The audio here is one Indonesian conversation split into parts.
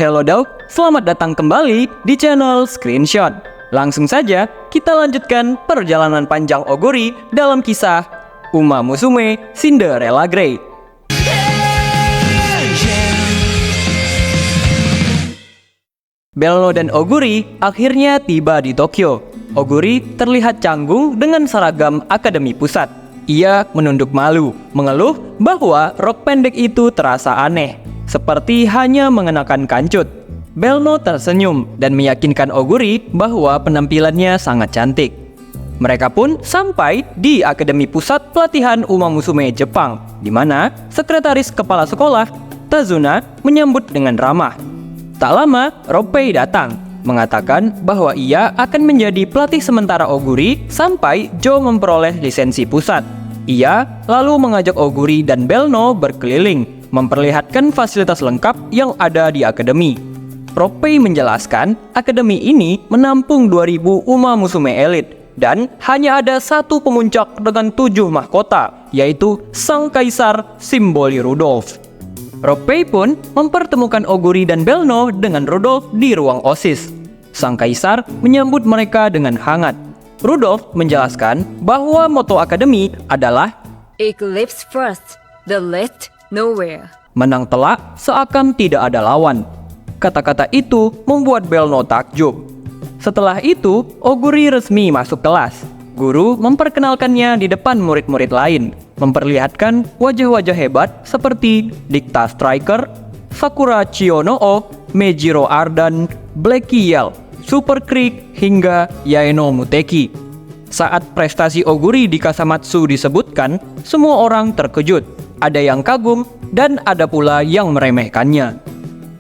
Hello Dog, selamat datang kembali di channel Screenshot. Langsung saja kita lanjutkan perjalanan panjang Oguri dalam kisah Uma Musume Cinderella Grey. Belno dan Oguri akhirnya tiba di Tokyo. Oguri terlihat canggung dengan seragam akademi pusat. Ia menunduk malu, mengeluh bahwa rok pendek itu terasa aneh, seperti hanya mengenakan kancut. Belno tersenyum dan meyakinkan Oguri bahwa penampilannya sangat cantik. Mereka pun sampai di Akademi Pusat Pelatihan Uma Musume Jepang, di mana sekretaris kepala sekolah, Tazuna, menyambut dengan ramah. Tak lama, Ropei datang, mengatakan bahwa ia akan menjadi pelatih sementara Oguri sampai Jo memperoleh lisensi pusat. Ia lalu mengajak Oguri dan Belno berkeliling, memperlihatkan fasilitas lengkap yang ada di akademi. Ropei menjelaskan, akademi ini menampung 2000 Uma Musume elit dan hanya ada satu pemuncak dengan 7 mahkota, yaitu Sang Kaisar Simboli Rudolf. Ropei pun mempertemukan Oguri dan Belno dengan Rudolf di ruang OSIS. Sang Kaisar menyambut mereka dengan hangat. Rudolf menjelaskan bahwa moto akademi adalah Eclipse first, the rest nowhere. menang telak seakan tidak ada lawan. Kata-kata itu membuat Belno takjub. Setelah itu, Oguri resmi masuk kelas. Guru memperkenalkannya di depan murid-murid lain, memperlihatkan wajah-wajah hebat seperti Dicta Striker, Sakura Chionoo, Mejiro Ardan, Blackie Yell, Super Creek, hingga Yaeno Muteki. Saat prestasi Oguri di Kasamatsu disebutkan, semua orang terkejut. Ada yang kagum dan ada pula yang meremehkannya.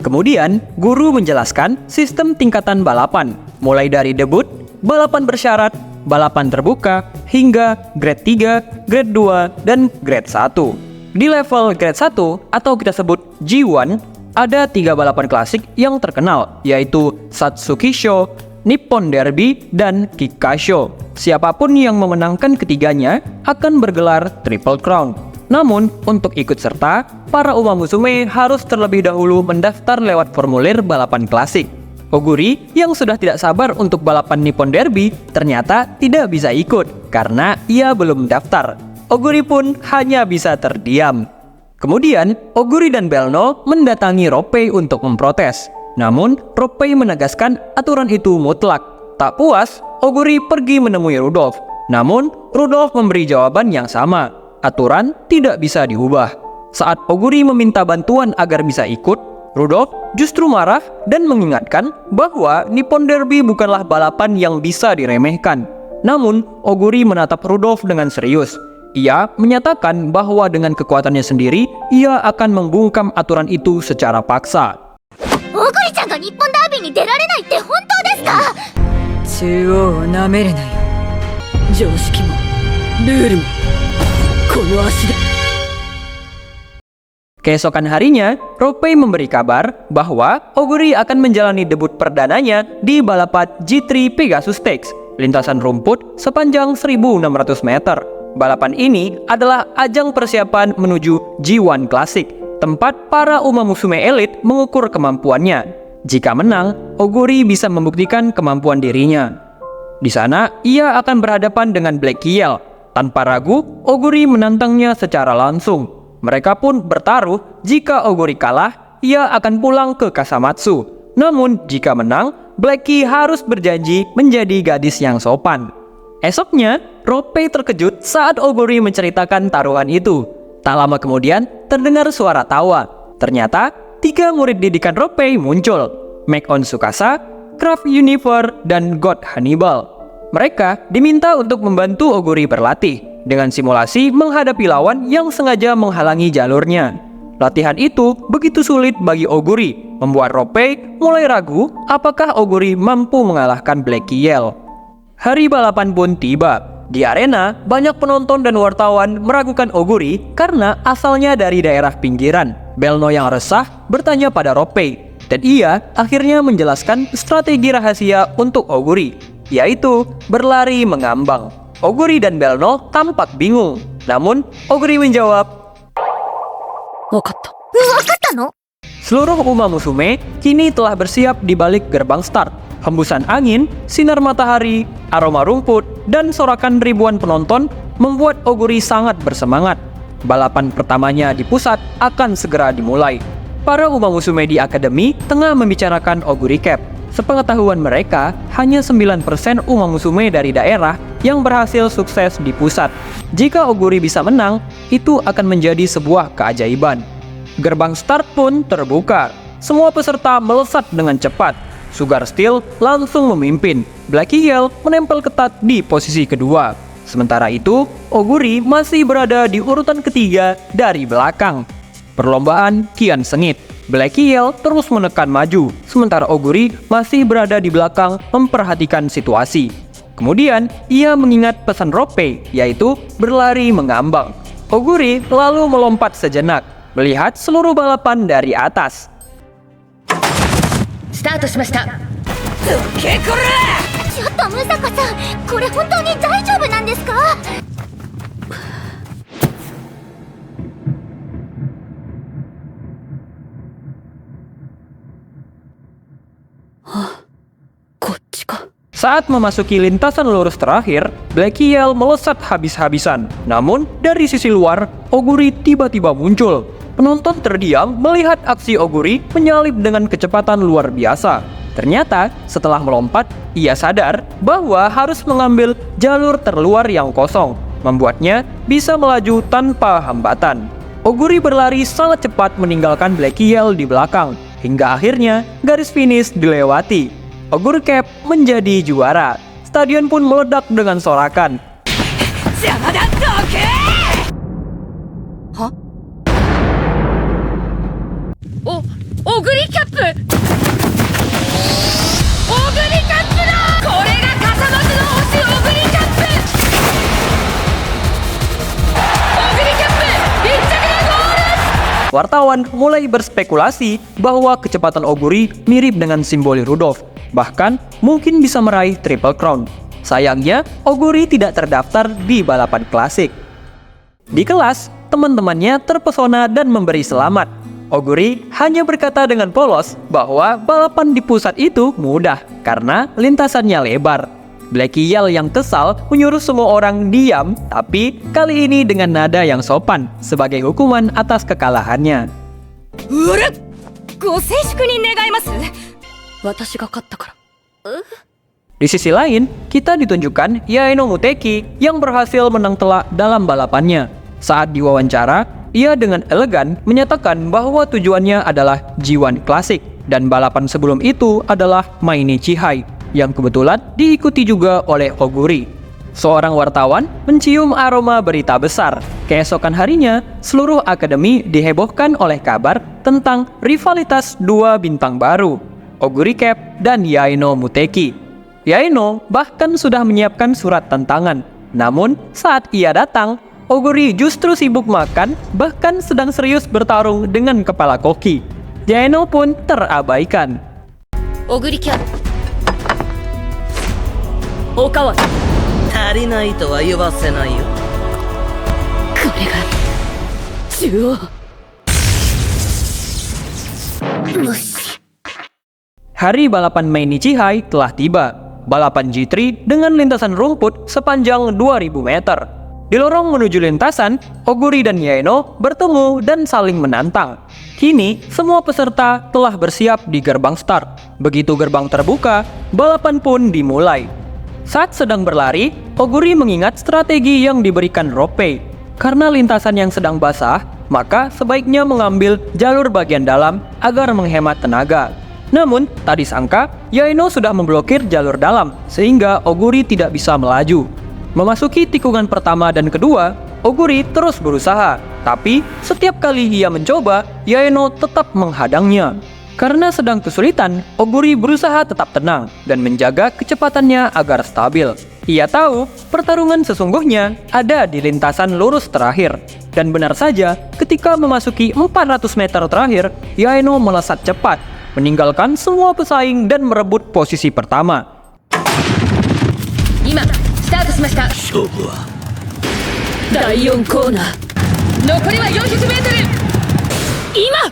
Kemudian, guru menjelaskan sistem tingkatan balapan, mulai dari debut, balapan bersyarat, balapan terbuka, hingga grade 3, grade 2, dan grade 1. Di level grade 1, atau kita sebut G1, ada 3 balapan klasik yang terkenal, yaitu Satsukisho, Nippon Derby, dan Kikasho. Siapapun yang memenangkan ketiganya akan bergelar Triple Crown. Namun, untuk ikut serta, para Uma Musume harus terlebih dahulu mendaftar lewat formulir balapan klasik. Oguri yang sudah tidak sabar untuk balapan Nippon Derby ternyata tidak bisa ikut karena ia belum daftar. Oguri pun hanya bisa terdiam. Kemudian, Oguri dan Belno mendatangi Ropei untuk memprotes. Namun, Ropei menegaskan aturan itu mutlak. Tak puas, Oguri pergi menemui Rudolf. Namun, Rudolf memberi jawaban yang sama. Aturan tidak bisa diubah. Saat Oguri meminta bantuan agar bisa ikut, Rudolf justru marah dan mengingatkan bahwa Nippon Derby bukanlah balapan yang bisa diremehkan. Namun, Oguri menatap Rudolf dengan serius. Ia menyatakan bahwa dengan kekuatannya sendiri, ia akan membungkam aturan itu secara paksa. Oguri-chan ga Nippon Derby ni derarenai tte hontou desu ka? 中央をなめるなよ。常識もルールもこの足で。 Keesokan harinya, Ropei memberi kabar bahwa Oguri akan menjalani debut perdananya di balapan G3 Pegasus Stakes, lintasan rumput sepanjang 1.600 meter. Balapan ini adalah ajang persiapan menuju G1 Classic, tempat para Uma Musume elit mengukur kemampuannya. Jika menang, Oguri bisa membuktikan kemampuan dirinya. Di sana, ia akan berhadapan dengan Blackie Yell. Tanpa ragu, Oguri menantangnya secara langsung. Mereka pun bertaruh, jika Oguri kalah, ia akan pulang ke Kasamatsu. Namun, jika menang, Blackie harus berjanji menjadi gadis yang sopan. Esoknya, Ropei terkejut saat Oguri menceritakan taruhan itu. Tak lama kemudian, terdengar suara tawa. Ternyata, 3 murid didikan Ropei muncul. Make-on Tsukasa, Craft Universe, dan God Hannibal. Mereka diminta untuk membantu Oguri berlatih dengan simulasi menghadapi lawan yang sengaja menghalangi jalurnya. Latihan itu begitu sulit bagi Oguri, membuat Ropei mulai ragu apakah Oguri mampu mengalahkan Blackie Yell. Hari balapan pun tiba. Di arena, banyak penonton dan wartawan meragukan Oguri karena asalnya dari daerah pinggiran. Belno yang resah bertanya pada Ropei, dan ia akhirnya menjelaskan strategi rahasia untuk Oguri, yaitu berlari mengambang. Oguri dan Belno tampak bingung. Namun, Oguri menjawab, わかった。わかったの？ Seluruh Uma Musume kini telah bersiap di balik gerbang start. Hembusan angin, sinar matahari, aroma rumput, dan sorakan ribuan penonton membuat Oguri sangat bersemangat. Balapan pertamanya di pusat akan segera dimulai. Para Uma Musume di akademi tengah membicarakan Oguri Cup. Sepengetahuan mereka, hanya 9% Uma Musume dari daerah yang berhasil sukses di pusat. Jika Oguri bisa menang, itu akan menjadi sebuah keajaiban. Gerbang start pun terbuka. Semua peserta melesat dengan cepat. Sugar Steel langsung memimpin. Blacky Yell menempel ketat di posisi kedua. Sementara itu, Oguri masih berada di urutan ketiga dari belakang. Perlombaan kian sengit. Blacky Yell terus menekan maju, sementara Oguri masih berada di belakang memperhatikan situasi. Kemudian, ia mengingat pesan Ropei, yaitu berlari mengambang. Oguri lalu melompat sejenak, melihat seluruh balapan dari atas. スタートしました。どけこら！ちょっとムサコさん、これ本当に大丈夫なんですか？こっちか。 Saat memasuki lintasan lurus terakhir, Blacky Yell melesat habis-habisan. Namun, dari sisi luar, Oguri tiba-tiba muncul. Penonton terdiam melihat aksi Oguri menyalip dengan kecepatan luar biasa. Ternyata, setelah melompat, ia sadar bahwa harus mengambil jalur terluar yang kosong, membuatnya bisa melaju tanpa hambatan. Oguri berlari sangat cepat meninggalkan Blacky Yell di belakang, hingga akhirnya garis finish dilewati. Oguri Cup menjadi juara. Stadion pun meledak dengan sorakan. Hah? オグリキャップ！オグリキャップだ！これが笠松の星オグリキャップ！オグリキャップ1着でゴール！ Wartawan mulai berspekulasi bahwa kecepatan Oguri mirip dengan Simboli Rudolph, bahkan mungkin bisa meraih Triple Crown. Sayangnya, Oguri tidak terdaftar di balapan klasik. Di kelas, teman-temannya terpesona dan memberi selamat. Oguri hanya berkata dengan polos bahwa balapan di pusat itu mudah karena lintasannya lebar. Blacky Yell yang kesal menyuruh semua orang diam, tapi kali ini dengan nada yang sopan sebagai hukuman atas kekalahannya. ご静粛に願います。私が勝ったから。 Di sisi lain, kita ditunjukkan Yaeno Muteki yang berhasil menang telak dalam balapannya. Saat diwawancara, ia dengan elegan menyatakan bahwa tujuannya adalah G1 Classic dan balapan sebelum itu adalah Mainichi High yang kebetulan diikuti juga oleh Oguri. Seorang wartawan mencium aroma berita besar. Keesokan harinya, seluruh akademi dihebohkan oleh kabar tentang rivalitas dua bintang baru, Oguri Cup dan Yaeno Muteki. Yaeno bahkan sudah menyiapkan surat tantangan. Namun, saat ia datang, Oguri justru sibuk makan, bahkan sedang serius bertarung dengan kepala koki. Yaeno pun terabaikan. オグリキャップ。おかわり。足りないとは言わせないよ。これが中央。 Hari balapan Mainichi High telah tiba. Balapan G3 dengan lintasan rumput sepanjang 2000 meter. Di lorong menuju lintasan, Oguri dan Yaeno bertemu dan saling menantang. Kini, semua peserta telah bersiap di gerbang start. Begitu gerbang terbuka, balapan pun dimulai. Saat sedang berlari, Oguri mengingat strategi yang diberikan Ropei. Karena lintasan yang sedang basah, maka sebaiknya mengambil jalur bagian dalam agar menghemat tenaga. Namun, tak disangka, Yaeno sudah memblokir jalur dalam, sehingga Oguri tidak bisa melaju. Memasuki tikungan pertama dan kedua, Oguri terus berusaha. Tapi, setiap kali ia mencoba, Yaeno tetap menghadangnya. Karena sedang kesulitan, Oguri berusaha tetap tenang dan menjaga kecepatannya agar stabil. Ia tahu, pertarungan sesungguhnya ada di lintasan lurus terakhir. Dan benar saja, ketika memasuki 400 meter terakhir, Yaeno melesat cepat, meninggalkan semua pesaing dan merebut posisi pertama. 今スタートしました。勝負は第4コーナー。残りは400メートル。今。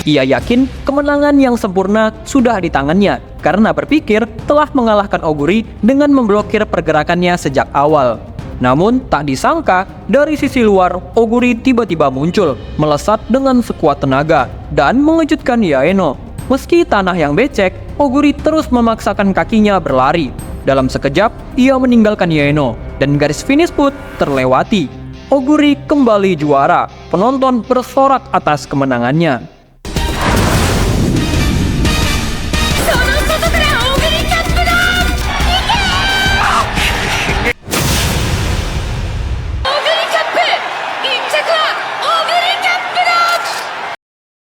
Ia yakin kemenangan yang sempurna sudah di tangannya karena berpikir telah mengalahkan Oguri dengan memblokir pergerakannya sejak awal. Namun tak disangka dari sisi luar Oguri tiba-tiba muncul, melesat dengan sekuat tenaga dan mengejutkan Yaeno. Meski tanah yang becek, Oguri terus memaksakan kakinya berlari. Dalam sekejap, ia meninggalkan Yaeno dan garis finish pun terlewati. Oguri kembali juara. Penonton bersorak atas kemenangannya.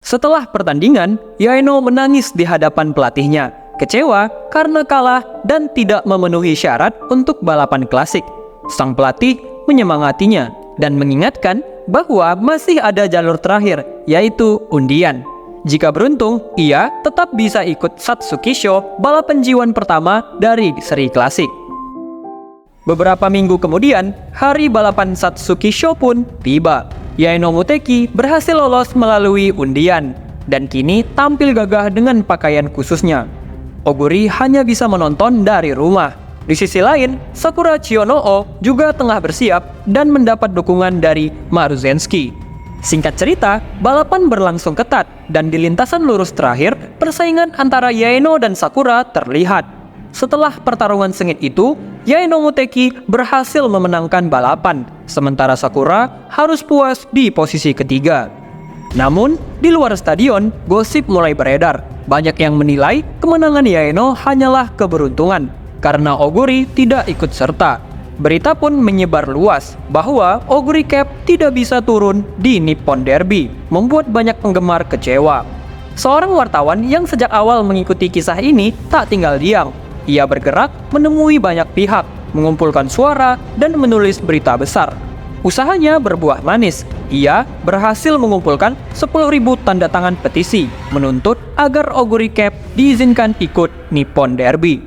Setelah pertandingan, Yaeno menangis di hadapan pelatihnya, kecewa karena kalah dan tidak memenuhi syarat untuk balapan klasik. Sang pelatih menyemangatinya dan mengingatkan bahwa masih ada jalur terakhir, yaitu undian. Jika beruntung, ia tetap bisa ikut Satsuki Show, balapan G1 pertama dari seri klasik. Beberapa minggu kemudian, hari balapan Satsuki Show pun tiba. Yaeno Muteki berhasil lolos melalui undian dan kini tampil gagah dengan pakaian khususnya. Oguri hanya bisa menonton dari rumah. Di sisi lain, Sakura Chionoo juga tengah bersiap dan mendapat dukungan dari Maruzensky. Singkat cerita, balapan berlangsung ketat dan di lintasan lurus terakhir, persaingan antara Yaeno dan Sakura terlihat. Setelah pertarungan sengit itu, Yaeno Muteki berhasil memenangkan balapan, sementara Sakura harus puas di posisi ketiga. Namun, di luar stadion, gosip mulai beredar. Banyak yang menilai kemenangan Yaeno hanyalah keberuntungan, karena Oguri tidak ikut serta. Berita pun menyebar luas bahwa Oguri Cap tidak bisa turun di Nippon Derby, membuat banyak penggemar kecewa. Seorang wartawan yang sejak awal mengikuti kisah ini tak tinggal diam. Ia bergerak menemui banyak pihak, mengumpulkan suara, dan menulis berita besar. Usahanya berbuah manis. Ia berhasil mengumpulkan 10.000 tanda tangan petisi, menuntut agar Oguri Cap diizinkan ikut Nippon Derby.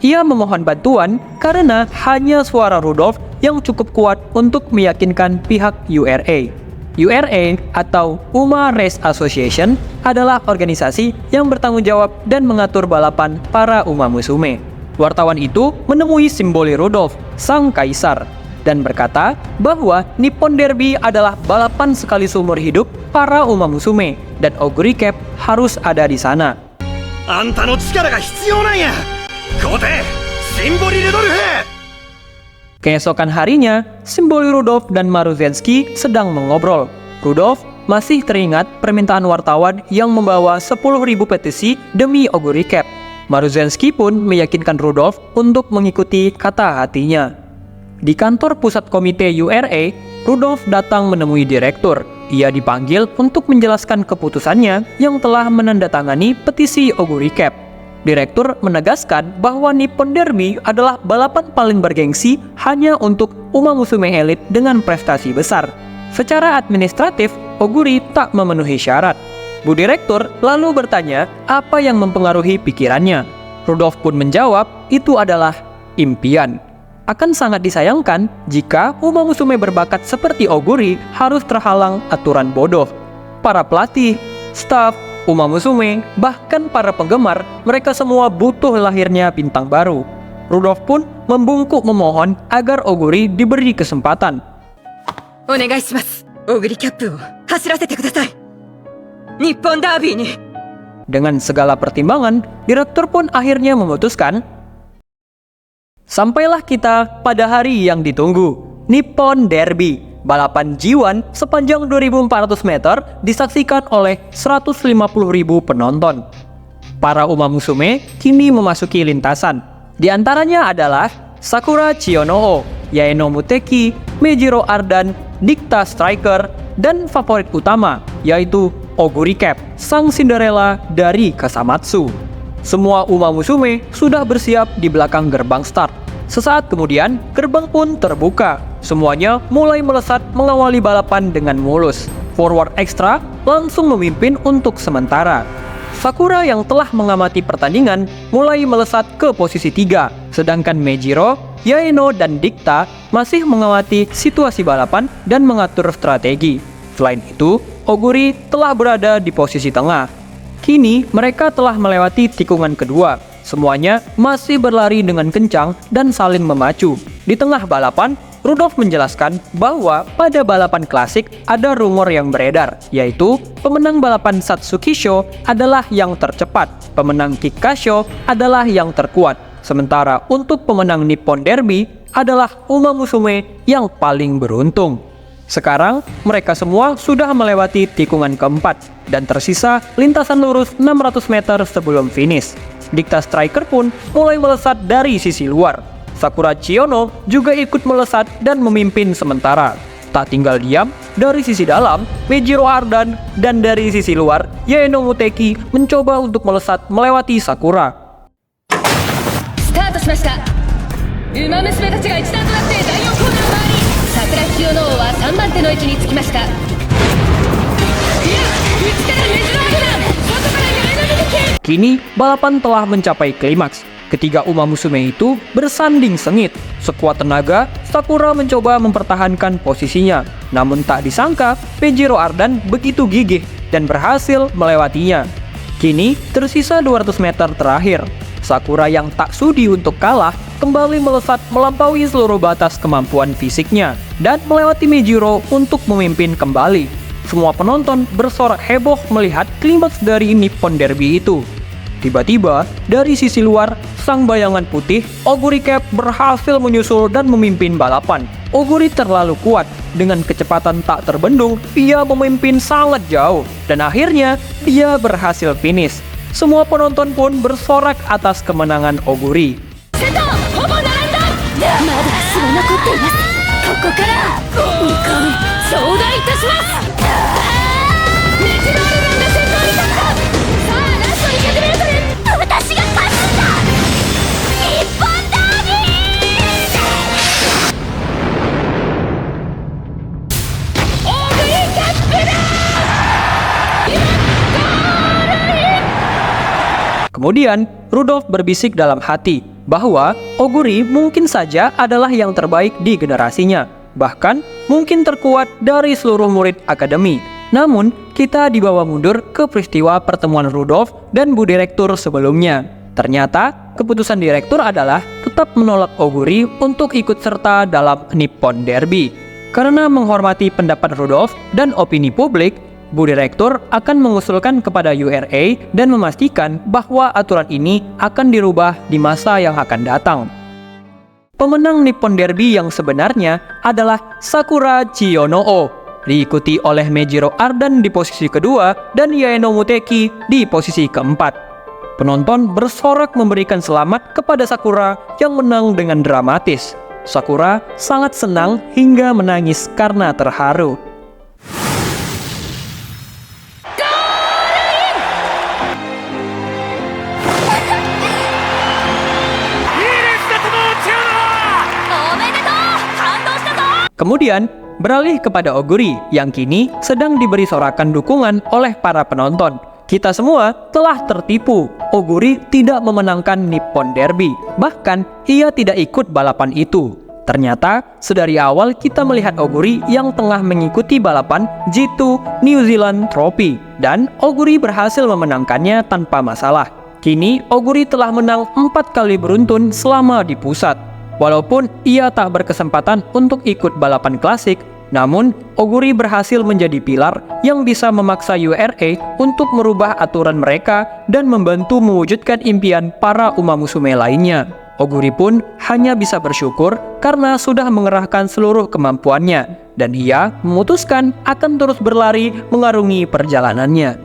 Ia memohon bantuan karena hanya suara Rudolph yang cukup kuat untuk meyakinkan pihak URA. URA atau UMA Race Association adalah organisasi yang bertanggung jawab dan mengatur balapan para Uma Musume. Wartawan itu menemui simboli Rudolph, sang kaisar, dan berkata bahwa Nippon Derby adalah balapan sekali seumur hidup para Uma Musume dan Oguri Cap harus ada di sana. Anta no chikara ga hitsuyou nan ya. Kote, simboli Rudolph! Keesokan harinya, simboli Rudolph dan Maruzensky sedang mengobrol. Rudolph masih teringat permintaan wartawan yang membawa 10.000 petisi demi Oguri Cap. Maruzensky pun meyakinkan Rudolph untuk mengikuti kata hatinya. Di kantor pusat komite URA, Rudolph datang menemui direktur. Ia dipanggil untuk menjelaskan keputusannya yang telah menandatangani petisi Oguri Cap. Direktur menegaskan bahwa Nippon Derby adalah balapan paling bergengsi hanya untuk Uma Musume elit dengan prestasi besar. Secara administratif, Oguri tak memenuhi syarat. Bu Direktur lalu bertanya apa yang mempengaruhi pikirannya. Rudolph pun menjawab itu adalah impian. Akan sangat disayangkan jika Uma Musume berbakat seperti Oguri harus terhalang aturan bodoh. Para pelatih, staf, Uma Musume, bahkan para penggemar, mereka semua butuh lahirnya bintang baru. Rudolph pun membungkuk memohon agar Oguri diberi kesempatan. Onegai shimasu. Oguri Cap o hashirasete kudasai. Nippon Derby ni. Dengan segala pertimbangan, direktur pun akhirnya memutuskan. Sampailah kita pada hari yang ditunggu, Nippon Derby. Balapan G1 sepanjang 2.400 meter disaksikan oleh 150.000 penonton. Para Uma Musume kini memasuki lintasan. Di antaranya adalah Sakura Chionoo, Yaeno Muteki, Meijiro Ardan, Dicta Striker, dan favorit utama yaitu Oguri Cap, sang Cinderella dari Kasamatsu. Semua Uma Musume sudah bersiap di belakang gerbang start. Sesaat kemudian, gerbang pun terbuka. Semuanya mulai melesat mengawali balapan dengan mulus. Forward Extra langsung memimpin untuk sementara. Sakura yang telah mengamati pertandingan mulai melesat ke posisi 3, sedangkan Meijiro, Yaeno, dan Dicta masih mengamati situasi balapan dan mengatur strategi. Selain itu, Oguri telah berada di posisi tengah. Kini mereka telah melewati tikungan kedua. Semuanya masih berlari dengan kencang dan saling memacu. Di tengah balapan, Rudolf menjelaskan bahwa pada balapan klasik ada rumor yang beredar, yaitu pemenang balapan Satsuki Show adalah yang tercepat, pemenang Kikasho adalah yang terkuat, sementara untuk pemenang Nippon Derby adalah Uma Musume yang paling beruntung. Sekarang, mereka semua sudah melewati tikungan keempat dan tersisa lintasan lurus 600 meter sebelum finish. Dicta Striker pun mulai melesat dari sisi luar. Sakura Chiyono juga ikut melesat dan memimpin sementara. Tak tinggal diam, dari sisi dalam, Meijiro Ardan, dan dari sisi luar, Yaeno Muteki mencoba untuk melesat melewati Sakura. スタートしました。ウマ娘たちが一段となって第4コーナーを回り、桜木清野王は3番手の位置につきました。いや、内からメジロアルダン、外からヤエノミテキ。 Kini, balapan telah mencapai klimaks. Ketiga Uma Musume itu bersanding sengit. Sekuat tenaga, Sakura mencoba mempertahankan posisinya. Namun tak disangka, Meijiro Ardan begitu gigih dan berhasil melewatinya. Kini, tersisa 200 meter terakhir. Sakura yang tak sudi untuk kalah kembali melesat melampaui seluruh batas kemampuan fisiknya dan melewati Meijiro untuk memimpin kembali. Semua penonton bersorak heboh melihat klimaks dari Nippon Derby itu. Tiba-tiba, dari sisi luar, sang bayangan putih, Oguri Cap berhasil menyusul dan memimpin balapan. Oguri terlalu kuat, dengan kecepatan tak terbendung, ia memimpin sangat jauh, dan akhirnya dia berhasil finish. Semua penonton pun bersorak atas kemenangan Oguri. まだ足は残っています。ここから2冠頂戴いたします。メジロアルダンが先頭に立った。さあラスト 200m、 私が勝つんだ。日本ダービー。オグリキャップだ。 Kemudian, Rudolf berbisik dalam hati bahwa Oguri mungkin saja adalah yang terbaik di generasinya, bahkan mungkin terkuat dari seluruh murid akademi. Namun, kita dibawa mundur ke peristiwa pertemuan Rudolf dan Bu Direktur sebelumnya. Ternyata, keputusan Direktur adalah tetap menolak Oguri untuk ikut serta dalam Nippon Derby. Karena menghormati pendapat Rudolf dan opini publik, Bu Direktur akan mengusulkan kepada URA dan memastikan bahwa aturan ini akan dirubah di masa yang akan datang. Pemenang Nippon Derby yang sebenarnya adalah Sakura Chiyono, diikuti oleh Meijiro Ardan di posisi kedua dan Yaeno Muteki di posisi keempat. Penonton bersorak memberikan selamat kepada Sakura yang menang dengan dramatis. Sakura sangat senang hingga menangis karena terharu. Kemudian, beralih kepada Oguri yang kini sedang diberi sorakan dukungan oleh para penonton. Kita semua telah tertipu. Oguri tidak memenangkan Nippon Derby. Bahkan, ia tidak ikut balapan itu. Ternyata, sedari awal kita melihat Oguri yang tengah mengikuti balapan G2 New Zealand Trophy. Dan Oguri berhasil memenangkannya tanpa masalah. Kini, Oguri telah menang 4 kali beruntun selama di pusat. Walaupun ia tak berkesempatan untuk ikut balapan klasik, namun Oguri berhasil menjadi pilar yang bisa memaksa URA untuk merubah aturan mereka dan membantu mewujudkan impian para Uma Musume lainnya. Oguri pun hanya bisa bersyukur karena sudah mengerahkan seluruh kemampuannya, dan ia memutuskan akan terus berlari mengarungi perjalanannya.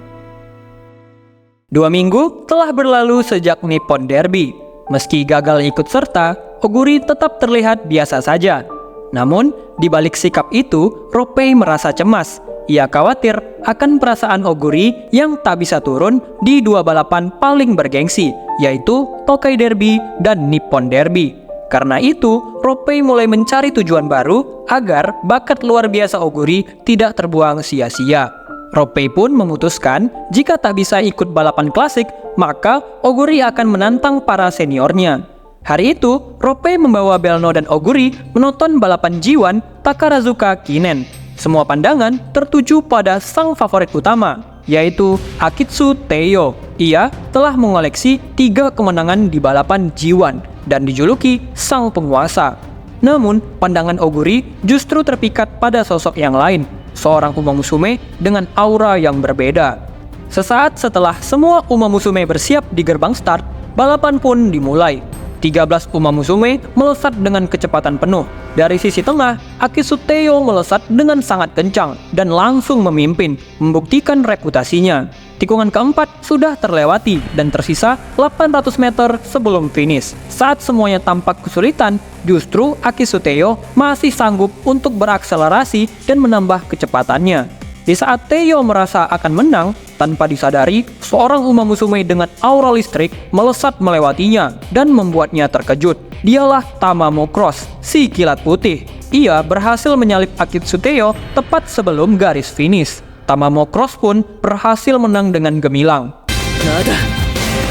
2 minggu telah berlalu sejak Nippon Derby. Meski gagal ikut serta, Oguri tetap terlihat biasa saja. Namun, di balik sikap itu, Ropei merasa cemas. Ia khawatir akan perasaan Oguri yang tak bisa turun di 2 balapan paling bergengsi, yaitu Tokai Derby dan Nippon Derby. Karena itu, Ropei mulai mencari tujuan baru agar bakat luar biasa Oguri tidak terbuang sia-sia. Ropei pun memutuskan jika tak bisa ikut balapan klasik, maka Oguri akan menantang para seniornya. Hari itu, Ropei membawa Belno dan Oguri menonton balapan G1 Takarazuka Kinen. Semua pandangan tertuju pada sang favorit utama, yaitu Akitsu Teiyo. Ia telah mengoleksi 3 kemenangan di balapan G1 dan dijuluki sang penguasa. Namun, pandangan Oguri justru terpikat pada sosok yang lain, seorang Uma Musume dengan aura yang berbeda. Sesaat setelah semua Uma Musume bersiap di gerbang start, balapan pun dimulai. 13 Uma Musume melesat dengan kecepatan penuh. Dari sisi tengah, Akitsu Teiyo melesat dengan sangat kencang dan langsung memimpin, membuktikan reputasinya. Tikungan keempat sudah terlewati dan tersisa 800 meter sebelum finish. Saat semuanya tampak kesulitan, justru Akitsu Teiyo masih sanggup untuk berakselerasi dan menambah kecepatannya. Di saat Teiyo merasa akan menang, tanpa disadari, seorang Uma Musume dengan aura listrik melesat melewatinya dan membuatnya terkejut. Dialah Tamamo Cross, si kilat putih. Ia berhasil menyalip Akitsu Teiyo tepat sebelum garis finish. Tamamo Cross pun berhasil menang dengan gemilang. Nada,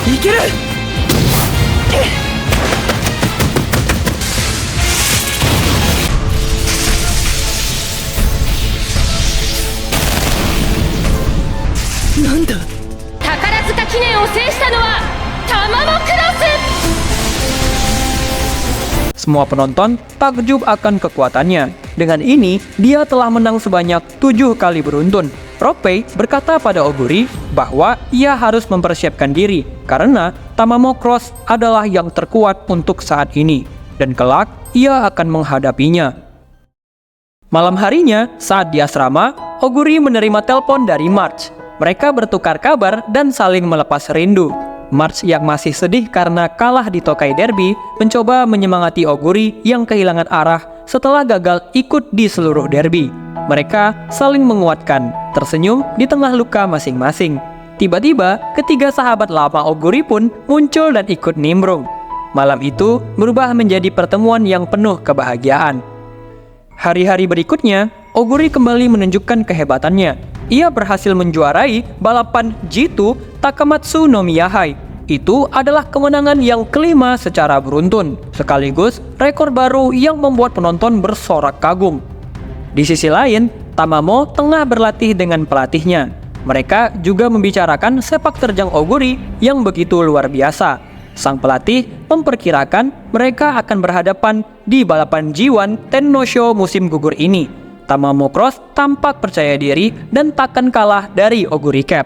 ikeru! Nanda? 宝塚記念を制したのはタマモクロス。 Semua penonton takjub akan kekuatannya. Dengan ini, dia telah menang sebanyak 7 kali beruntun. Ropei berkata pada Oguri bahwa ia harus mempersiapkan diri karena Tamamo Cross adalah yang terkuat untuk saat ini, dan kelak ia akan menghadapinya. Malam harinya, saat di asrama, Oguri menerima telepon dari March. Mereka bertukar kabar dan saling melepas rindu. March yang masih sedih karena kalah di Tokai Derby mencoba menyemangati Oguri yang kehilangan arah setelah gagal ikut di seluruh derby. Mereka saling menguatkan, tersenyum di tengah luka masing-masing. Tiba-tiba, ketiga sahabat lama Oguri pun muncul dan ikut nimbrung. Malam itu berubah menjadi pertemuan yang penuh kebahagiaan. Hari-hari berikutnya, Oguri kembali menunjukkan kehebatannya. Ia berhasil menjuarai balapan G2 Takamatsu no Miyahai. Itu adalah kemenangan yang kelima secara beruntun, sekaligus rekor baru yang membuat penonton bersorak kagum. Di sisi lain, Tamamo tengah berlatih dengan pelatihnya. Mereka juga membicarakan sepak terjang Oguri yang begitu luar biasa. Sang pelatih memperkirakan mereka akan berhadapan di balapan G1 Tennosho musim gugur ini. Tamamo Cross tampak percaya diri dan takkan kalah dari Oguri Cap.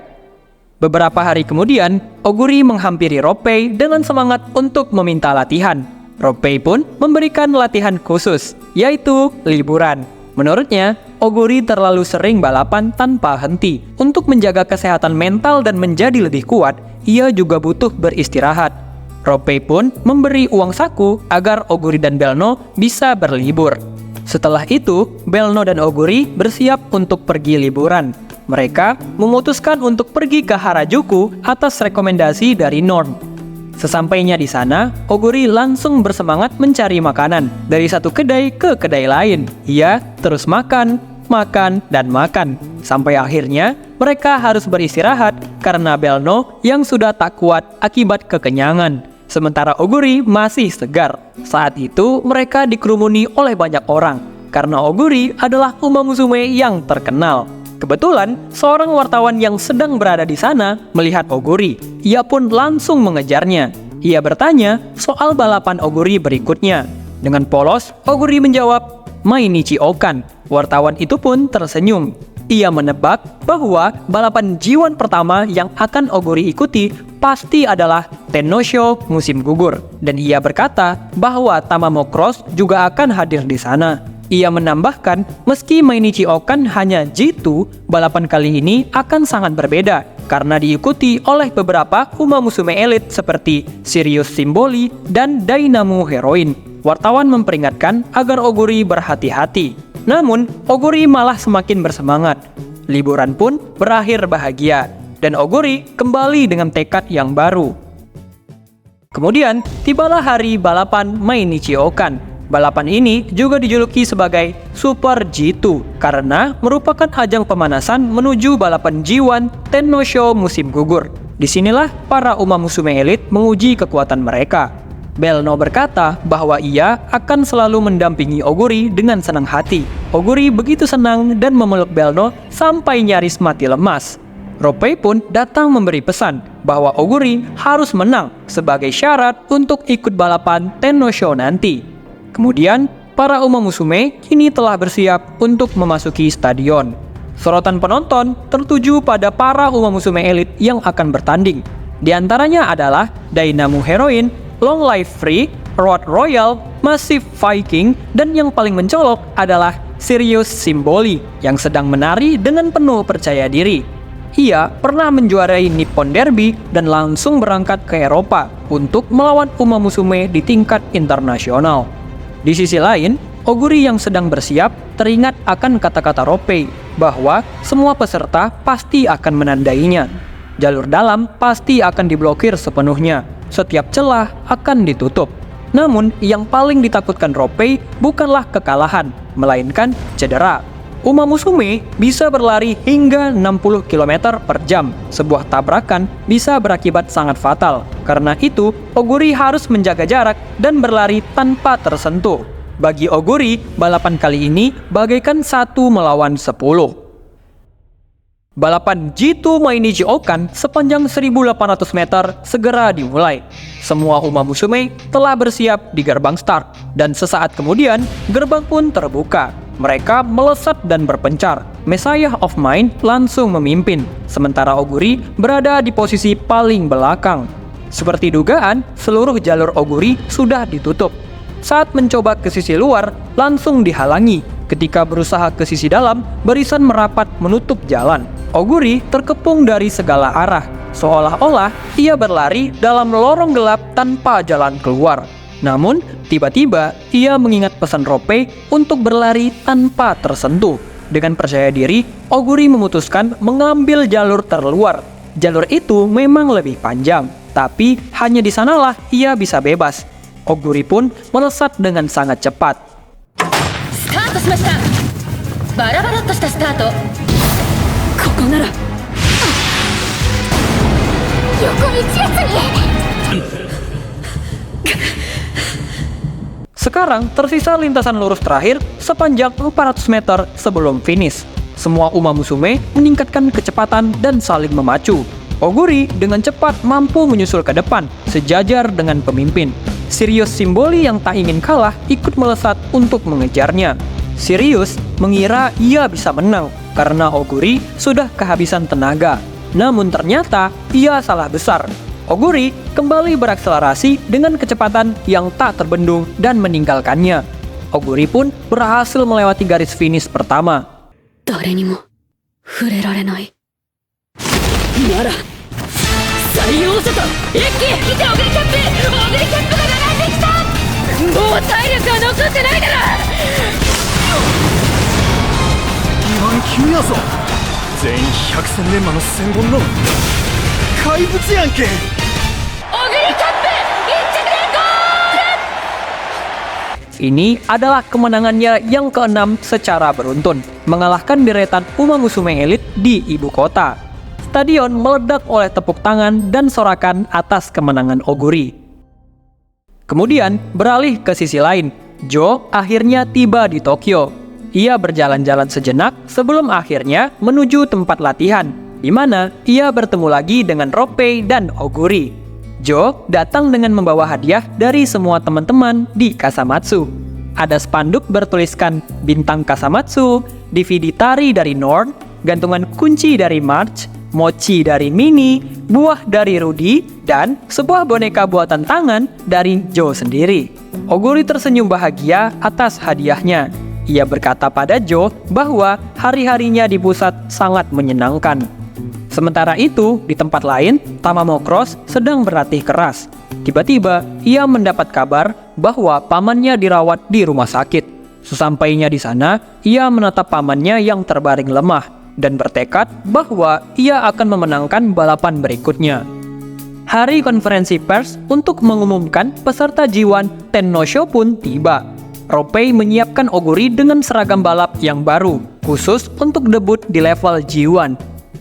Beberapa hari kemudian, Oguri menghampiri Ropei dengan semangat untuk meminta latihan. Ropei pun memberikan latihan khusus, yaitu liburan. Menurutnya, Oguri terlalu sering balapan tanpa henti. Untuk menjaga kesehatan mental dan menjadi lebih kuat, ia juga butuh beristirahat. Ropei pun memberi uang saku agar Oguri dan Belno bisa berlibur. Setelah itu, Belno dan Oguri bersiap untuk pergi liburan. Mereka memutuskan untuk pergi ke Harajuku atas rekomendasi dari Norm. Sesampainya di sana, Oguri langsung bersemangat mencari makanan dari satu kedai ke kedai lain. Ia terus makan, dan makan. Sampai akhirnya, mereka harus beristirahat karena Belno yang sudah tak kuat akibat kekenyangan. Sementara Oguri masih segar. Saat itu mereka dikerumuni oleh banyak orang karena Oguri adalah Uma Musume yang terkenal. Kebetulan seorang wartawan yang sedang berada di sana melihat Oguri. Ia pun langsung mengejarnya. Ia bertanya soal balapan Oguri berikutnya. Dengan polos, Oguri menjawab, "Mainichi Okan." Wartawan itu pun tersenyum. Ia menebak bahwa balapan G1 pertama yang akan Oguri ikuti pasti adalah Tennosho musim gugur, dan ia berkata bahwa Tamamo Cross juga akan hadir di sana. Ia menambahkan, meski Mainichi Okan hanya G2, balapan kali ini akan sangat berbeda karena diikuti oleh beberapa Uma Musume elit seperti Sirius Simboli dan Dynamo Heroine. Wartawan memperingatkan agar Oguri berhati-hati. Namun, Oguri malah semakin bersemangat. Liburan pun berakhir bahagia, dan Oguri kembali dengan tekad yang baru. Kemudian, tibalah hari balapan Mainichi Okan. Balapan ini juga dijuluki sebagai Super G2 karena merupakan ajang pemanasan menuju balapan G1 Tennosho musim gugur. Disinilah para Uma Musume elit menguji kekuatan mereka. Belno berkata bahwa ia akan selalu mendampingi Oguri dengan senang hati. Oguri begitu senang dan memeluk Belno sampai nyaris mati lemas. Ropei pun datang memberi pesan bahwa Oguri harus menang sebagai syarat untuk ikut balapan Tenno-sho nanti. Kemudian, para Umamusume kini telah bersiap untuk memasuki stadion. Sorotan penonton tertuju pada para Umamusume elit yang akan bertanding. Di antaranya adalah Dynamo Heroine, Long Life Free, Road Royal, Massive Viking, dan yang paling mencolok adalah Sirius Symboli yang sedang menari dengan penuh percaya diri. Ia pernah menjuarai Nippon Derby dan langsung berangkat ke Eropa untuk melawan Umamusume di tingkat internasional. Di sisi lain, Oguri yang sedang bersiap teringat akan kata-kata Ropei bahwa semua peserta pasti akan menandainya. Jalur dalam pasti akan diblokir sepenuhnya. Setiap celah akan ditutup. Namun, yang paling ditakutkan Ropei bukanlah kekalahan, melainkan cedera. Umamusume bisa berlari hingga 60 km per jam. Sebuah tabrakan bisa berakibat sangat fatal. Karena itu, Oguri harus menjaga jarak dan berlari tanpa tersentuh. Bagi Oguri, balapan kali ini bagaikan 1 melawan 10. Balapan G2 Mainichi Okan sepanjang 1.800 meter segera dimulai. Semua Umamusume telah bersiap di gerbang start, dan sesaat kemudian gerbang pun terbuka. Mereka melesat dan berpencar. Messiah of Mind langsung memimpin, sementara Oguri berada di posisi paling belakang. Seperti dugaan, seluruh jalur Oguri sudah ditutup. Saat mencoba ke sisi luar, langsung dihalangi. Ketika berusaha ke sisi dalam, barisan merapat menutup jalan. Oguri terkepung dari segala arah, seolah-olah ia berlari dalam lorong gelap tanpa jalan keluar. Namun, tiba-tiba ia mengingat pesan Ropei untuk berlari tanpa tersentuh. Dengan percaya diri, Oguri memutuskan mengambil jalur terluar. Jalur itu memang lebih panjang, tapi hanya di sanalah ia bisa bebas. Oguri pun melesat dengan sangat cepat. スタートしました。バラバラっとしたスタート。ここなら横道列に Sekarang tersisa lintasan lurus terakhir sepanjang 400 meter sebelum finish. Semua Umamusume meningkatkan kecepatan dan saling memacu. Oguri dengan cepat mampu menyusul ke depan, sejajar dengan pemimpin. Sirius Symboli yang tak ingin kalah ikut melesat untuk mengejarnya. Sirius mengira ia bisa menang karena Oguri sudah kehabisan tenaga. Namun ternyata ia salah besar. Oguri kembali berakselerasi dengan kecepatan yang tak terbendung dan meninggalkannya. Oguri pun berhasil melewati garis finish pertama. 誰にも触れられないなら最王者と一気に来てオグリキャップが流れてきたもう体力は残ってないだろ2万級やぞ全員百戦錬磨の千本の怪物やんけオグリキャップ1着でゴール。 Ini adalah kemenangannya yang keenam secara beruntun, mengalahkan deretan Umamusume elit di ibu kota. Stadion meledak oleh tepuk tangan dan sorakan atas kemenangan Oguri. Kemudian beralih ke sisi lain, Jo akhirnya tiba di Tokyo. Ia berjalan-jalan sejenak sebelum akhirnya menuju tempat latihan, di mana ia bertemu lagi dengan Ropei dan Oguri. Jo datang dengan membawa hadiah dari semua teman-teman di Kasamatsu. Ada spanduk bertuliskan bintang Kasamatsu, DVD tari dari Norn, gantungan kunci dari March, mochi dari Mini, buah dari Rudy, dan sebuah boneka buatan tangan dari Jo sendiri. Oguri tersenyum bahagia atas hadiahnya. Ia berkata pada Jo bahwa hari-harinya di pusat sangat menyenangkan. Sementara itu, di tempat lain, Tamamo Cross sedang berlatih keras. Tiba-tiba, ia mendapat kabar bahwa pamannya dirawat di rumah sakit. Sesampainya di sana, ia menatap pamannya yang terbaring lemah dan bertekad bahwa ia akan memenangkan balapan berikutnya. Hari konferensi pers untuk mengumumkan peserta G1 Tenno-sho pun tiba. Ropei menyiapkan Oguri dengan seragam balap yang baru, khusus untuk debut di level G1.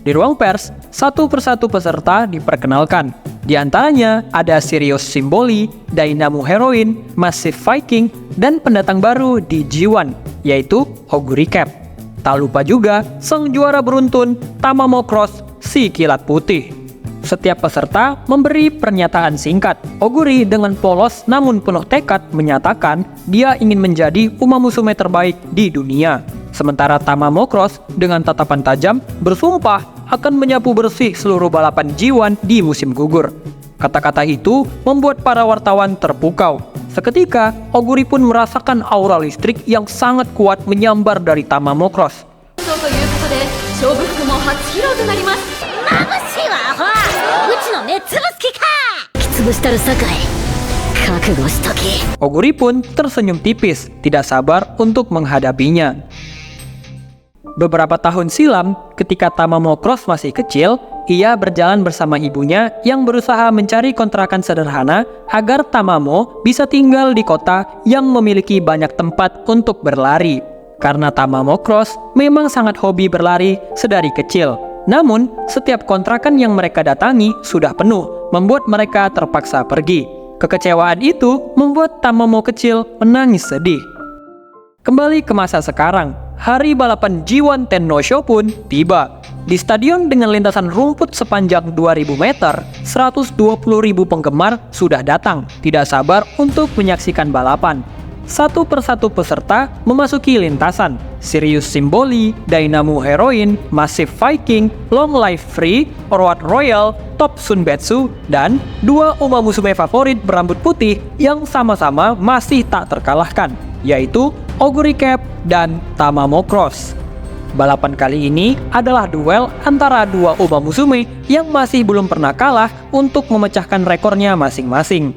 Di ruang pers, satu persatu peserta diperkenalkan. Di antaranya ada Sirius Symboli, Dynamo Heroine, Massive Viking, dan pendatang baru di G1, yaitu Oguri Cap. Tak lupa juga sang juara beruntun Tamamo Cross, si kilat putih. Setiap peserta memberi pernyataan singkat. Oguri dengan polos namun penuh tekad menyatakan dia ingin menjadi umamusume terbaik di dunia. Sementara Tamamo Cross dengan tatapan tajam bersumpah akan menyapu bersih seluruh balapan G1 di musim gugur. Kata-kata itu membuat para wartawan terpukau. Seketika, Oguri pun merasakan aura listrik yang sangat kuat menyambar dari Tamamo Cross. ということで勝負服も初披露となります。眩しいわアホ、うちの目つぶす気か。きつぶしたるさかい覚悟しとき。 Oguri pun tersenyum tipis, tidak sabar untuk menghadapinya. Beberapa tahun silam, ketika Tamamo Cross masih kecil, ia berjalan bersama ibunya yang berusaha mencari kontrakan sederhana agar Tamamo bisa tinggal di kota yang memiliki banyak tempat untuk berlari. Karena Tamamo Cross memang sangat hobi berlari sedari kecil. Namun, setiap kontrakan yang mereka datangi sudah penuh, membuat mereka terpaksa pergi. Kekecewaan itu membuat Tamamo kecil menangis sedih. Kembali ke masa sekarang, hari balapan G1 Tenno Show pun tiba. Di stadion dengan lintasan rumput sepanjang 2000 meter, 120.000 penggemar sudah datang, tidak sabar untuk menyaksikan balapan. Satu persatu peserta memasuki lintasan. Sirius Symboli, Dynamo Heroine, Massive Viking, Long Life Free, Road Royal, Top Sunbetsu, dan dua umamusume favorit berambut putih yang sama-sama masih tak terkalahkan, yaitu Oguri Cap dan Tamamo Cross. Balapan kali ini adalah duel antara dua umamusume yang masih belum pernah kalah untuk memecahkan rekornya masing-masing.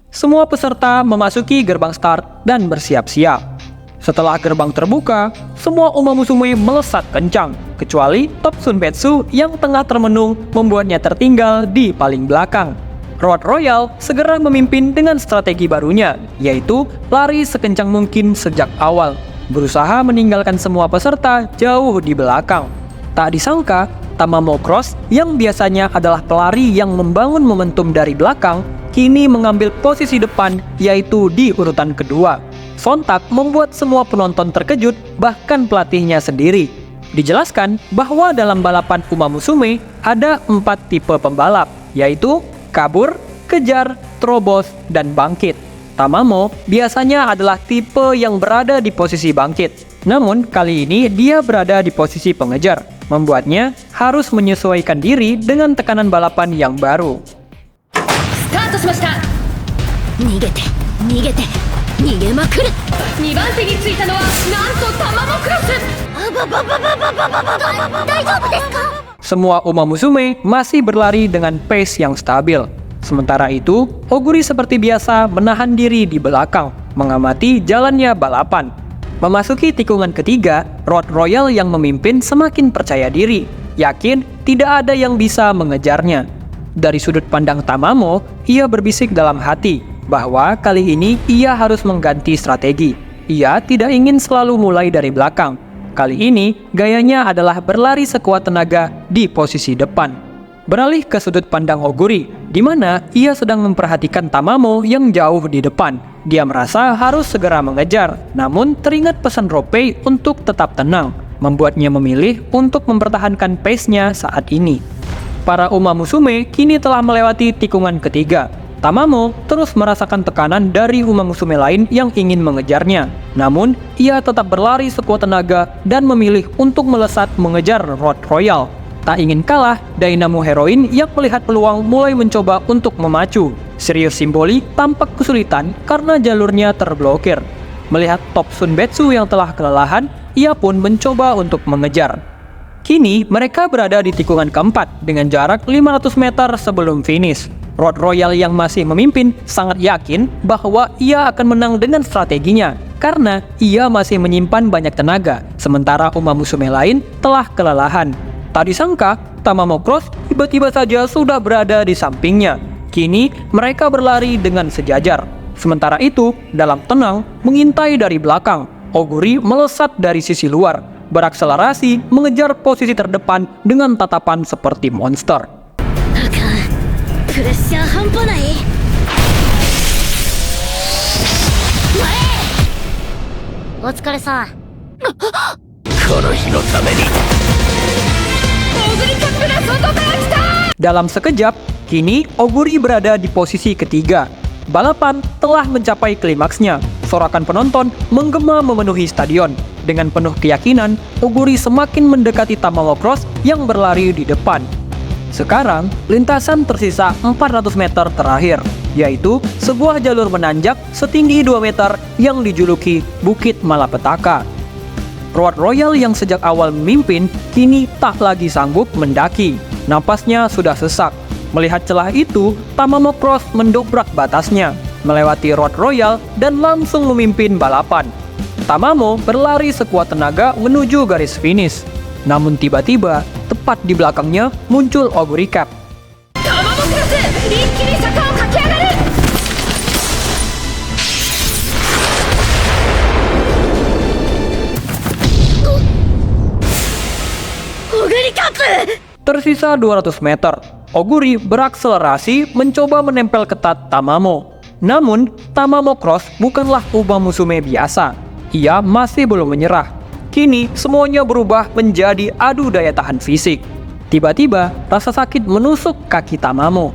Semua peserta memasuki gerbang start dan bersiap-siap. Setelah gerbang terbuka, semua umamusume melesat kencang, kecuali Top Sunbetsu yang tengah termenung membuatnya tertinggal di paling belakang. Road Royal segera memimpin dengan strategi barunya, yaitu lari sekencang mungkin sejak awal, berusaha meninggalkan semua peserta jauh di belakang. Tak disangka, Tamamo Cross yang biasanya adalah pelari yang membangun momentum dari belakang, kini mengambil posisi depan, yaitu di urutan kedua. Sontak membuat semua penonton terkejut, bahkan pelatihnya sendiri. Dijelaskan bahwa dalam balapan umamusume ada 4 tipe pembalap, yaitu kabur, kejar, terobos, dan bangkit. Tamamo biasanya adalah tipe yang berada di posisi bangkit. Namun kali ini dia berada di posisi pengejar, membuatnya harus menyesuaikan diri dengan tekanan balapan yang baru. スタートしました。逃げて逃げて逃げまくる。2番手についたのはなんとタマモクロス。大丈夫ですか？ Semua umamusume masih berlari dengan pace yang stabil. Sementara itu, Oguri seperti biasa menahan diri di belakang, mengamati jalannya balapan. Memasuki tikungan ketiga, Road Royal yang memimpin semakin percaya diri, yakin tidak ada yang bisa mengejarnya. Dari sudut pandang Tamamo, ia berbisik dalam hati bahwa kali ini ia harus mengganti strategi. Ia tidak ingin selalu mulai dari belakang. Kali ini, gayanya adalah berlari sekuat tenaga di posisi depan. Beralih ke sudut pandang Oguri, di mana ia sedang memperhatikan Tamamo yang jauh di depan. Dia merasa harus segera mengejar, namun teringat pesan Ropei untuk tetap tenang, membuatnya memilih untuk mempertahankan pace-nya saat ini. Para umamusume kini telah melewati tikungan ketiga. Tamamo terus merasakan tekanan dari umamusume lain yang ingin mengejarnya. Namun, ia tetap berlari sekuat tenaga dan memilih untuk melesat mengejar Road Royal. Tak ingin kalah, Dynamo Heroine yang melihat peluang mulai mencoba untuk memacu. Sirius Symboli tampak kesulitan karena jalurnya terblokir. Melihat Top Sunbetsu yang telah kelelahan, ia pun mencoba untuk mengejar. Kini, mereka berada di tikungan keempat dengan jarak 500 meter sebelum finish. Road Royal yang masih memimpin sangat yakin bahwa ia akan menang dengan strateginya karena ia masih menyimpan banyak tenaga, sementara umamusume lain telah kelelahan. Tak disangka, Tamamo Cross tiba-tiba saja sudah berada di sampingnya. Kini, mereka berlari dengan sejajar. Sementara itu, dalam tenang, mengintai dari belakang, Oguri melesat dari sisi luar, berakselerasi mengejar posisi terdepan dengan tatapan seperti monster. あかん、プレッシャー半端ない。前お疲れさん。この日のために。オグリキャップが外から来た。 Dalam sekejap, kini Oguri berada di posisi ketiga. Balapan telah mencapai klimaksnya. Sorakan penonton menggema memenuhi stadion. Dengan penuh keyakinan, Oguri semakin mendekati Tamamo Cross yang berlari di depan. Sekarang, lintasan tersisa 400 meter terakhir, yaitu sebuah jalur menanjak setinggi 2 meter yang dijuluki Bukit Malapetaka. Road Royal yang sejak awal memimpin, kini tak lagi sanggup mendaki. Napasnya sudah sesak. Melihat celah itu, Tamamo Cross mendobrak batasnya, melewati Road Royal dan langsung memimpin balapan. Tamamo berlari sekuat tenaga menuju garis finish. Namun tiba-tiba, tepat di belakangnya muncul Oguri Cap. タマモクロス一気に坂を駆け上がる。オグリカップ。 Tersisa 200 meter. Oguri berakselerasi mencoba menempel ketat Tamamo. Namun, Tamamo Cross bukanlah Uma Musume biasa. Ia masih belum menyerah. Kini, semuanya berubah menjadi adu daya tahan fisik. Tiba-tiba, rasa sakit menusuk kaki Tamamo.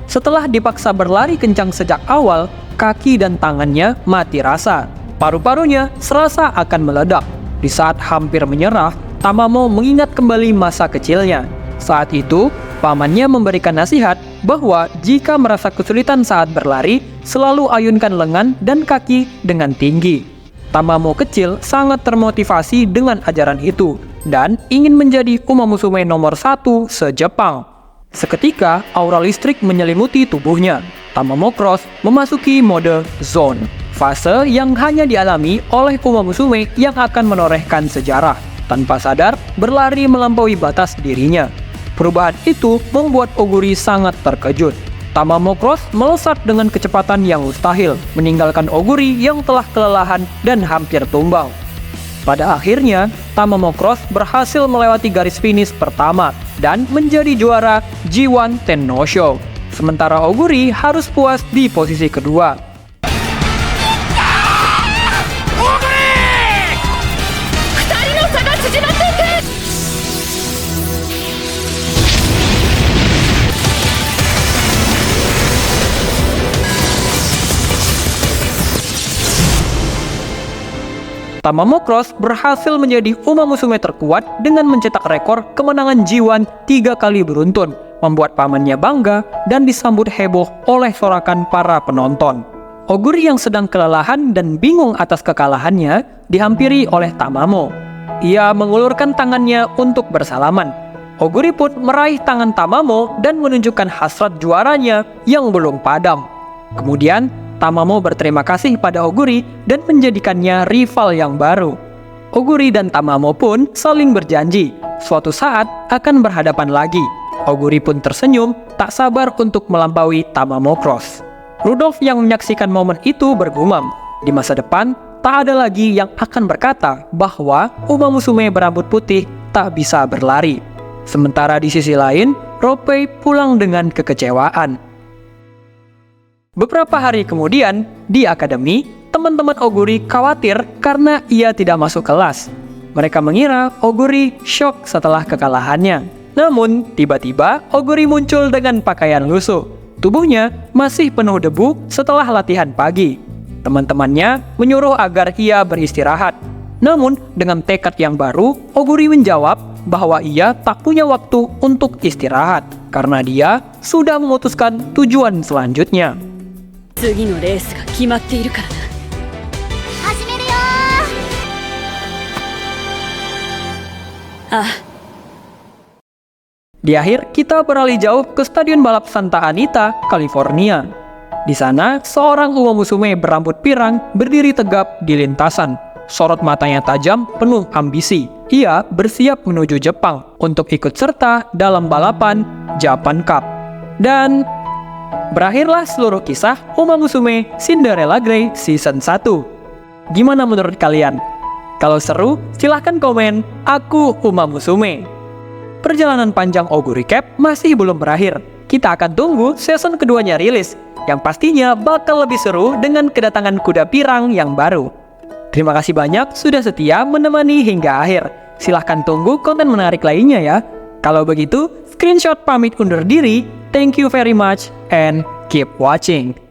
Setelah dipaksa berlari kencang sejak awal, kaki dan tangannya mati rasa. Paru-parunya serasa akan meledak. Di saat hampir menyerah, Tamamo mengingat kembali masa kecilnya. Saat itu, pamannya memberikan nasihat bahwa jika merasa kesulitan saat berlari, selalu ayunkan lengan dan kaki dengan tinggi. Tamamo kecil sangat termotivasi dengan ajaran itu dan ingin menjadi Uma Musume nomor 1 se-Jepang. Seketika, aura listrik menyelimuti tubuhnya. Tamamo Cross memasuki mode Zone, fase yang hanya dialami oleh Uma Musume yang akan menorehkan sejarah. Tanpa sadar, berlari melampaui batas dirinya. Perubahan itu membuat Oguri sangat terkejut. Tamamo Cross melesat dengan kecepatan yang mustahil, meninggalkan Oguri yang telah kelelahan dan hampir tumbang. Pada akhirnya, Tamamo Cross berhasil melewati garis finish pertama dan menjadi juara G1 Tennosho. Sementara Oguri harus puas di posisi kedua. 二人の差が縮まっていく。 Tamamo Cross berhasil menjadi Uma Musume terkuat dengan mencetak rekor kemenangan G1 3 kali beruntun, membuat pamannya bangga dan disambut heboh oleh sorakan para penonton. Oguri yang sedang kelelahan dan bingung atas kekalahannya dihampiri oleh Tamamo. Ia mengulurkan tangannya untuk bersalaman. Oguri pun meraih tangan Tamamo dan menunjukkan hasrat juaranya yang belum padam. Kemudian, Tamamo berterima kasih pada Oguri dan menjadikannya rival yang baru. Oguri dan Tamamo pun saling berjanji suatu saat akan berhadapan lagi. Oguri pun tersenyum, tak sabar untuk melampaui Tamamo Cross. Rudolph yang menyaksikan momen itu bergumam, di masa depan tak ada lagi yang akan berkata bahwa Uma Musume berambut putih tak bisa berlari. Sementara di sisi lain, Ropei pulang dengan kekecewaan. Beberapa hari kemudian, di akademi, teman-teman Oguri khawatir karena ia tidak masuk kelas. Mereka mengira Oguri shock setelah kekalahannya. Namun, tiba-tiba Oguri muncul dengan pakaian lusuh. Tubuhnya masih penuh debu setelah latihan pagi. Teman-temannya menyuruh agar ia beristirahat. Namun, dengan tekad yang baru, Oguri menjawab bahwa ia tak punya waktu untuk istirahat karena dia sudah memutuskan tujuan selanjutnya. 次のレースが決まっているからな。始めるよー。ああ。 Di akhir, kita beralih jauh ke Stadion Balap Santa Anita, California. Di sana, seorang Uma Musume berambut pirang berdiri tegap di lintasan. Sorot matanya tajam, penuh ambisi. Ia bersiap menuju Jepang untuk ikut serta dalam balapan Japan Cup. Dan berakhirlah seluruh kisah Uma Musume Cinderella Grey Season 1. Gimana menurut kalian? Kalau seru, silahkan komen, aku Uma Musume. Perjalanan panjang Oguri Cap masih belum berakhir. kita akan tunggu season keduanya rilis, yang pastinya bakal lebih seru dengan kedatangan kuda pirang yang baru. Terima kasih banyak sudah setia menemani hingga akhir. Silahkan tunggu konten menarik lainnya ya. Kalau begitu, Screenshot pamit undur diri. Thank you very much and keep watching.